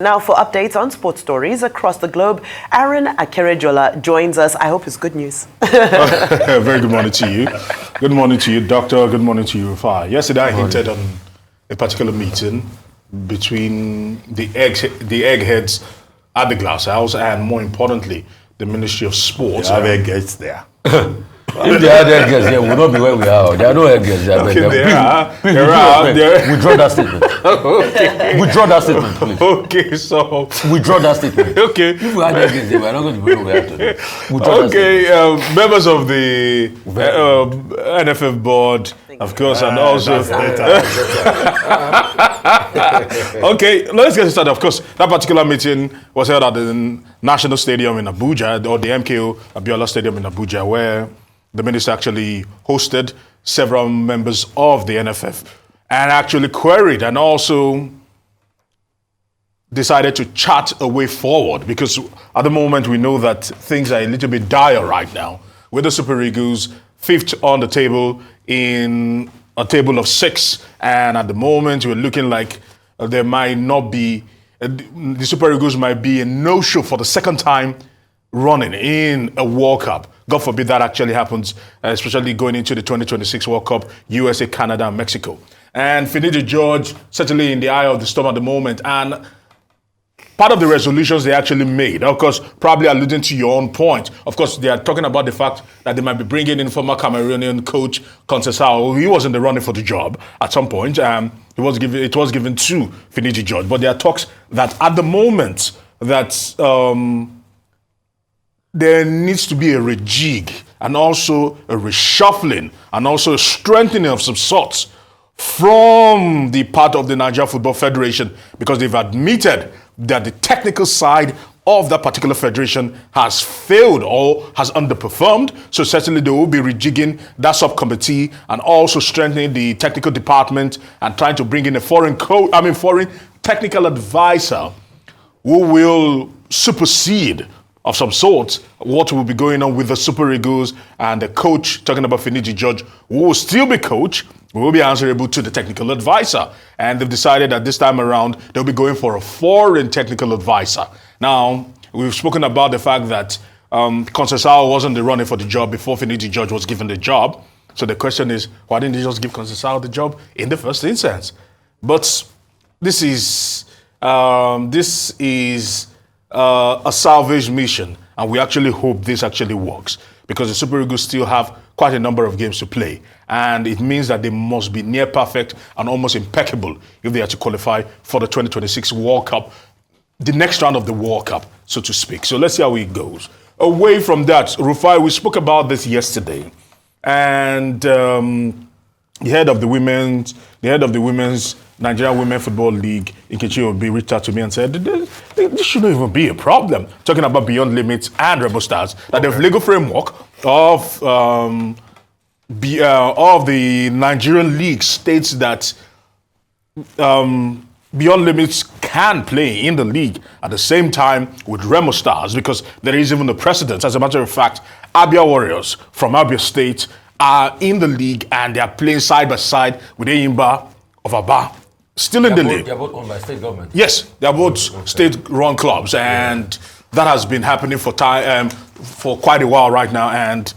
Now, for updates on sports stories across the globe, Aaron Akerejola joins us. I hope it's good news. Very good morning to you. Good morning to you, Doctor. Good morning to you, Rufai. Yesterday, I hinted on a particular meeting between the eggheads at the Glass House and, more importantly, the Ministry of Sports. They have eggheads there. If they had eggheads here, we will not be where we are. There are no eggheads there. Okay, Withdraw that statement. Okay. Withdraw that statement, please. Okay, so... Withdraw that statement. Okay. If we had eggheads there, we are not going to be where we are today. Okay, members of the NFF board, of course, and also... Okay, let's get started. Of course, that particular meeting was held at the National Stadium in Abuja, or the MKO Abiola Stadium in Abuja, where the minister actually hosted several members of the NFF and actually queried and also decided to chart a way forward, because at the moment we know that things are a little bit dire right now, with the Super Eagles fifth on the table in a table of 6, and at the moment we're looking like there might not be, the Super Eagles might be a no-show for the second time running in a World Cup. God forbid that actually happens, especially going into the 2026 World Cup, USA, Canada, and Mexico. And Finidi George, certainly in the eye of the storm at the moment. And part of the resolutions they actually made, of course, probably alluding to your own point. Of course, they are talking about the fact that they might be bringing in former Cameroonian coach Conceição. He was in the running for the job at some point. It was given to Finidi George. But there are talks that at the moment that there needs to be a rejig and also a reshuffling and also a strengthening of some sorts from the part of the Nigeria Football Federation, because they've admitted that the technical side of that particular federation has failed or has underperformed. So certainly they will be rejigging that subcommittee and also strengthening the technical department and trying to bring in a foreign technical advisor who will supersede of some sort what will be going on with the Super Eagles, and the coach, talking about Finidi George, who will still be coach, will be answerable to the technical advisor. And they've decided that this time around, they'll be going for a foreign technical advisor. Now, we've spoken about the fact that Conceição wasn't the running for the job before Finidi George was given the job. So the question is, why didn't they just give Conceição the job in the first instance? But this is a salvage mission, and we actually hope this actually works, because the Super Eagles still have quite a number of games to play, and it means that they must be near perfect and almost impeccable if they are to qualify for the 2026 World Cup, the next round of the World Cup, so to speak. So let's see how it goes. Away from that, Rufai, we spoke about this yesterday, and the head of the women's Nigerian Women Football League, Nkechi Obi, reached out to me and said, this shouldn't even be a problem. Talking about Beyond Limits and Rebel Stars, that the legal framework of the Nigerian League states that Beyond Limits can play in the league at the same time with Remo Stars, because there is even a precedent. As a matter of fact, Abia Warriors from Abia State are in the league and they are playing side by side with Eyimba of Aba. Still in the league. They're both owned by state government. Yes, they're both state-run clubs, and that has been happening for quite a while right now, and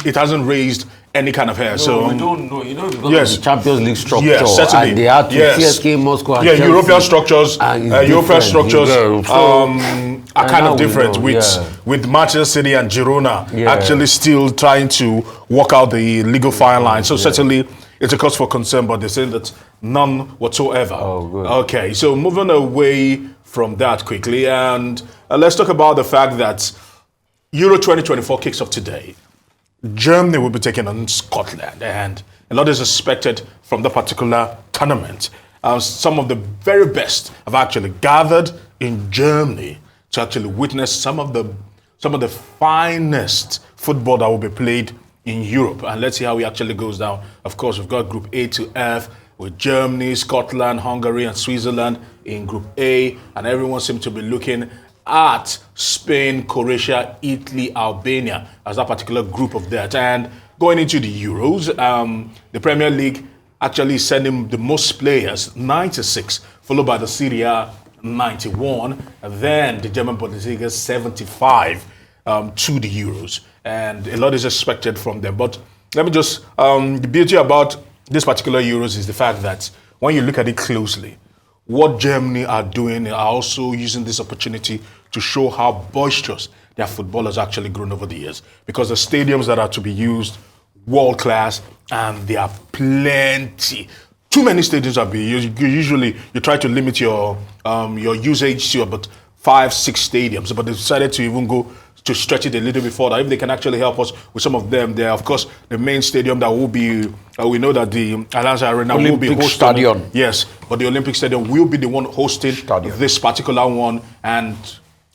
it hasn't raised any kind of hair. No, so we don't know. Because of the Champions League structure, certainly. And they had to CSK, Moscow, and Chelsea. European structures. European structures are kind of different with Manchester City and Girona actually still trying to work out the legal fine line. So certainly it's a cause for concern, but they say that none whatsoever. Oh, good. Okay, so moving away from that quickly, and let's talk about the fact that Euro 2024 kicks off today. Germany will be taking on Scotland, and a lot is expected from the particular tournament. Some of the very best have actually gathered in Germany to actually witness some of the finest football that will be played in Europe. And let's see how it actually goes down. Of course, we've got Group A to F with Germany, Scotland, Hungary, and Switzerland in Group A, and everyone seems to be looking at Spain, Croatia, Italy, Albania as that particular group of that. And going into the Euros, the Premier League actually sending the most players, 96, followed by the Serie A, 91. And then the German Bundesliga 75 to the Euros. And a lot is expected from them. But let me just, the beauty about this particular Euros is the fact that when you look at it closely, what Germany are doing are also using this opportunity to show how boisterous their football has actually grown over the years. Because the stadiums that are to be used, world class, and there are plenty. Too many stadiums are being used. Usually, you try to limit your usage to about 5-6 stadiums, but they decided to even go to stretch it a little bit further. If they can actually help us with some of them, there, of course, the main stadium that will be, we know that the Allianz Arena will be hosting. Stadium. Yes, but the Olympic Stadium will be the one hosting this particular one. And,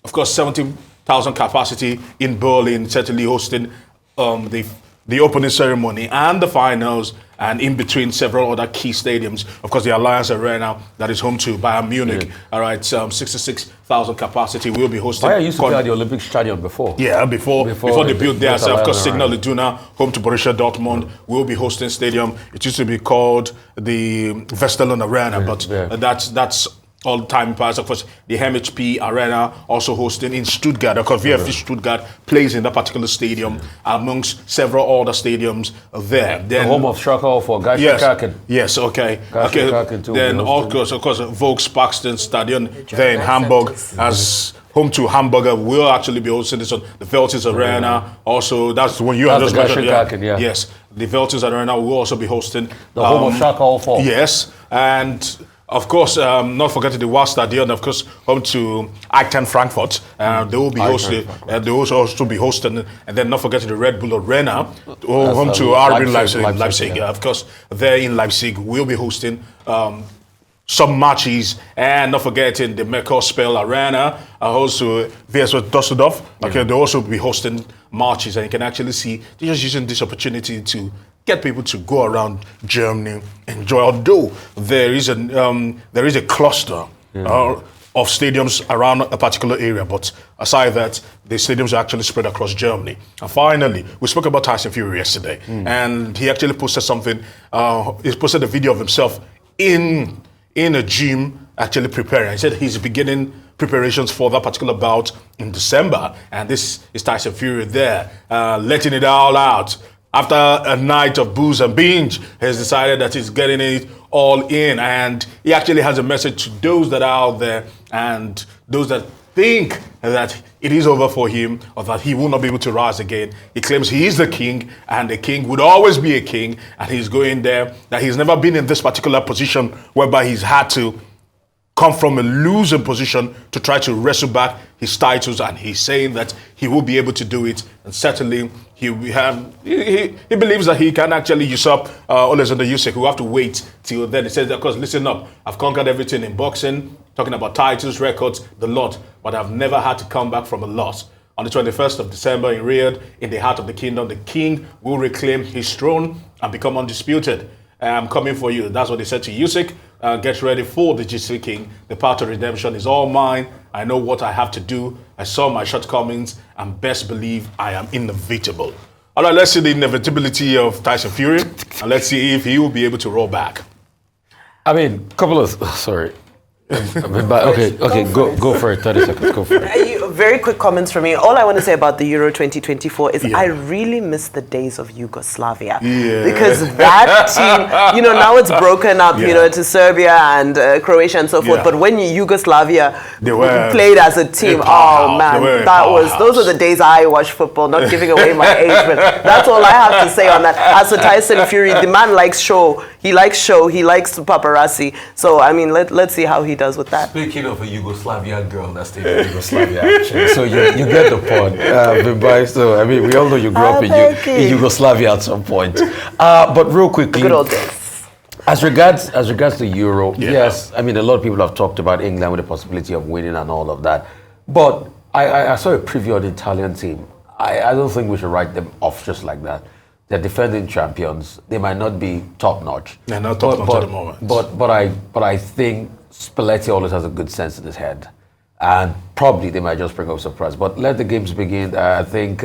of course, 70,000 capacity in Berlin, certainly hosting the opening ceremony and the finals, and in between several other key stadiums. Of course, the Allianz Arena that is home to Bayern Munich. Yeah. All right, 66,000 capacity will be hosting. Bayern used to play at the Olympic Stadium before. Yeah, before they built there. So of course, Signal Iduna, home to Borussia Dortmund, will be hosting stadium. It used to be called the Westerland Arena, but that's all time past. Of course, the MHP Arena also hosting in Stuttgart. Of course, VfB Stuttgart plays in that particular stadium amongst several other stadiums there. Then, the home of Schalke for Geisha-Kaken. Yes, okay. Then, of course, Volksparkstadion Stadion there in Hamburg as home to Hamburger will actually be hosting this on the Veltis Arena. Also, that's the one you have just mentioned. Yes, the Veltis Arena will also be hosting the home of Schalke 04. Yes, and of course, not forgetting the Wahl Stadion, of course, home to Eintracht Frankfurt. They will be hosted. They will also be hosting, and then not forgetting the Red Bull Arena, home to RB Leipzig. Of course, there in Leipzig, we'll be hosting some matches, and not forgetting the Merkur-Spell Arena, also VSV Düsseldorf. Okay, they'll also be hosting matches, and you can actually see they're just using this opportunity to get people to go around Germany, enjoy. Although there is a cluster of stadiums around a particular area, but aside that, the stadiums are actually spread across Germany. And finally, we spoke about Tyson Fury yesterday, and he actually posted something. He posted a video of himself in a gym actually preparing. He said he's beginning preparations for that particular bout in December, and this is Tyson Fury there, letting it all out. After a night of booze and binge, he has decided that he's getting it all in. And he actually has a message to those that are out there and those that think that it is over for him or that he will not be able to rise again. He claims he is the king, and the king would always be a king, and he's going there, that he's never been in this particular position whereby he's had to come from a losing position to try to wrestle back his titles, and he's saying that he will be able to do it, and certainly he believes that he can actually usurp Alexander Usyk. We'll have to wait till then. He says, of course, listen up, I've conquered everything in boxing, talking about titles, records, the lot, but I've never had to come back from a loss. On the 21st of December in Riyadh, in the heart of the kingdom, the king will reclaim his throne and become undisputed. I'm coming for you. That's what they said to Usyk. Get ready for the GC King. The path to redemption is all mine. I know what I have to do. I saw my shortcomings and best believe I am inevitable. All right, let's see the inevitability of Tyson Fury, and let's see if he will be able to roll back. I mean, sorry. Okay, go for it. 30 seconds, go for it. Very quick comments from me. All I want to say about the Euro 2024 is I really miss the days of Yugoslavia. Yeah. Because that team, now it's broken up, to Serbia and Croatia and so forth. Yeah. But when Yugoslavia played as a team, oh man, those are the days I watched football, not giving away my age, but that's all I have to say on that. As for Tyson Fury, the man likes show. He likes paparazzi. So, I mean, let's see how he does with that. Speaking of a Yugoslavian girl that stayed in Yugoslavia, actually. So you get the point. So, I mean, we all know you grew up in Yugoslavia at some point. But real quickly, good old days. As regards the Euro, yes, I mean, a lot of people have talked about England with the possibility of winning and all of that. But I saw a preview of the Italian team. I don't think we should write them off just like that. They're defending champions. They might not be top notch. They're not top notch at the moment. But I think Spalletti always has a good sense in his head, and probably they might just bring up a surprise. But let the games begin. I think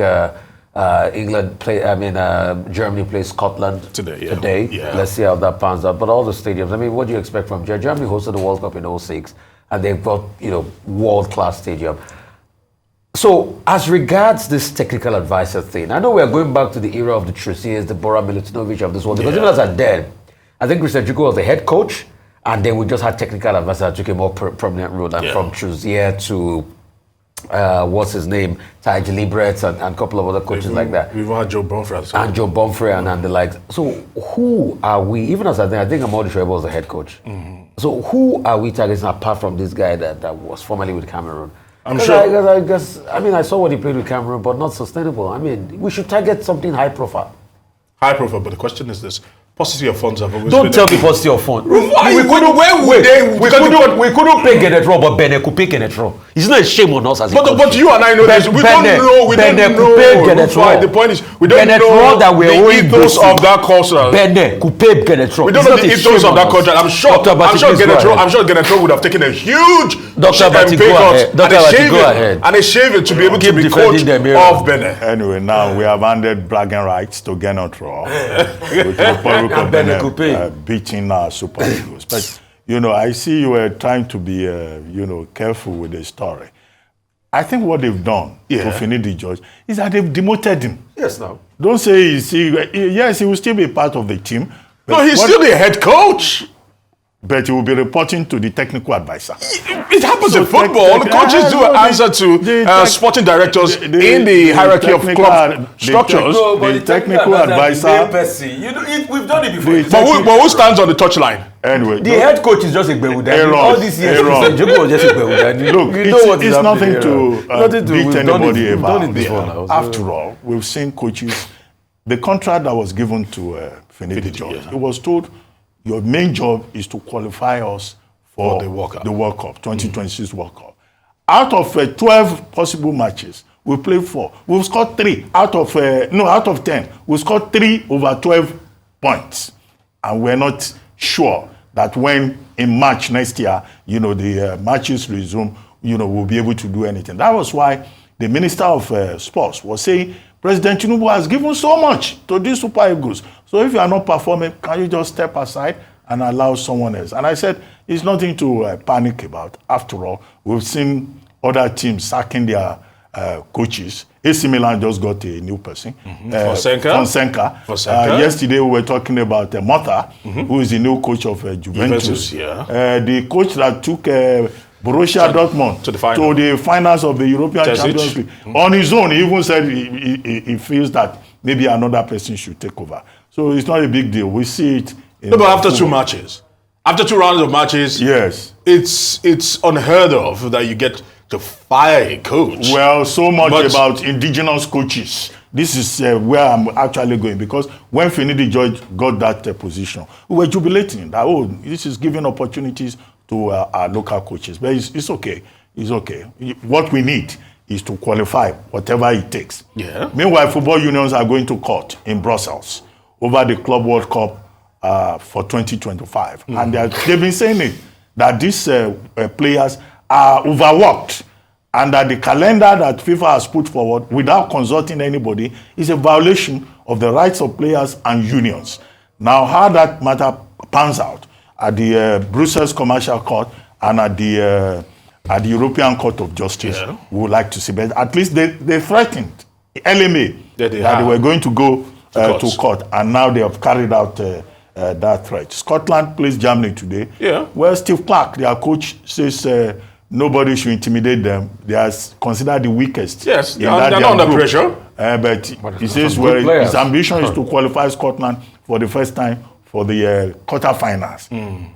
Germany plays Scotland today. Yeah. Let's see how that pans out. But all the stadiums. I mean, what do you expect from Germany? Germany hosted the World Cup in 2006. and they've got, world-class stadium. So, as regards this technical advisor thing, I know we're going back to the era of the Trusiers, the Bora Milutinovic of this world, because even as I dead, I think Christian Chukwu was the head coach, and then we just had technical advisor that took a more prominent role, and from Trusier to what's his name, Taiji Libret and a couple of other coaches like that. We've had Joe Bonfrey. And Joe Bonfrey and the likes. So who are we, even as I think Amadi Shoaib was the head coach. So who are we targeting apart from this guy that was formerly with Cameroon? I'm sure. I guess, I saw what he played with Cameroon, but not sustainable. We should target something high profile. High profile, but the question is this. Paucity of funds have always Don't been tell me paucity of funds. We couldn't pay Genetro, but Benin could pay Genetro. It's not a shame on us as a country. But you and I know this. We don't know. The point is, we don't know the ethos of that culture. Benin could pay Genetro. We don't know the ethos of that culture. I'm sure Genetro would have taken a huge pay cut and a shaving to be able to be coach of Benin. Anyway, now we have handed bragging rights to Genetro. Beating our Super Eagles. But, I see you were trying to be, careful with the story. I think what they've done to Finidi George is that they've demoted him. Yes, now. Don't say he will still be part of the team. No, he's still the head coach. But he will be reporting to the technical advisor. It happens in football. Coaches do answer to sporting directors in the hierarchy of club structures. The technical advisor. We've done it before. But who stands on the touchline? Anyway, the head coach is just a Bewuda. All these years, Look, just a Bewuda. It's nothing to beat anybody about. So. After all, we've seen coaches. The contract that was given to Finidi George, it was told, your main job is to qualify us for the World Cup, 2026 World Cup. Out of 12 possible matches, we played 4. We've scored 3 out of 10. We scored 3 over 12 points, and we're not sure that when in March next year, the matches resume, we'll be able to do anything. That was why the Minister of Sports was saying, President Tinubu has given so much to these Super Eagles. So if you are not performing, can you just step aside and allow someone else? And I said, it's nothing to panic about. After all, we've seen other teams sacking their coaches. AC Milan just got a new person. Fonseca. Yesterday we were talking about Mota, who is the new coach of Juventus. The coach that took Borussia Dortmund to the finals of the European Champions League. On his own, he even said he feels that maybe another person should take over. So it's not a big deal. We see it. But after 2 matches, after 2 rounds of matches, yes, it's unheard of that you get to fire a coach. Well, so much about indigenous coaches. This is where I'm actually going, because when Finidi George got that position, we were jubilating that, this is giving opportunities to our local coaches. But it's okay. It's okay. What we need is to qualify whatever it takes. Yeah. Meanwhile, football unions are going to court in Brussels over the Club World Cup for 2025. And they've been saying it, that these players are overworked, and that the calendar that FIFA has put forward without consulting anybody is a violation of the rights of players and unions. Now, how that matter pans out at the Brussels Commercial Court and at the European Court of Justice, we would like to see. But at least they threatened LMA that they were going to go to court, and now they have carried out that threat. Scotland plays Germany today. Well, Steve Clarke, their coach, says nobody should intimidate them. They are considered the weakest. Yes, they're not under pressure. But he says his ambition is to qualify Scotland for the first time for the quarterfinals,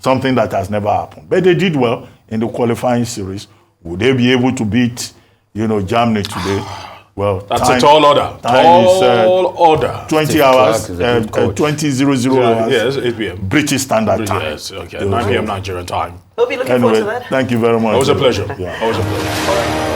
something that has never happened. But they did well in the qualifying series. Would they be able to beat, Germany today? Well, that's a tall order. Tall order. 20 hours, 20:00 hours. Yes, 8 p.m. British Standard Time. Yes, okay, 9 p.m. Nigerian time. We'll be looking forward to that. Thank you very much. It was a pleasure. Yeah. Always a pleasure.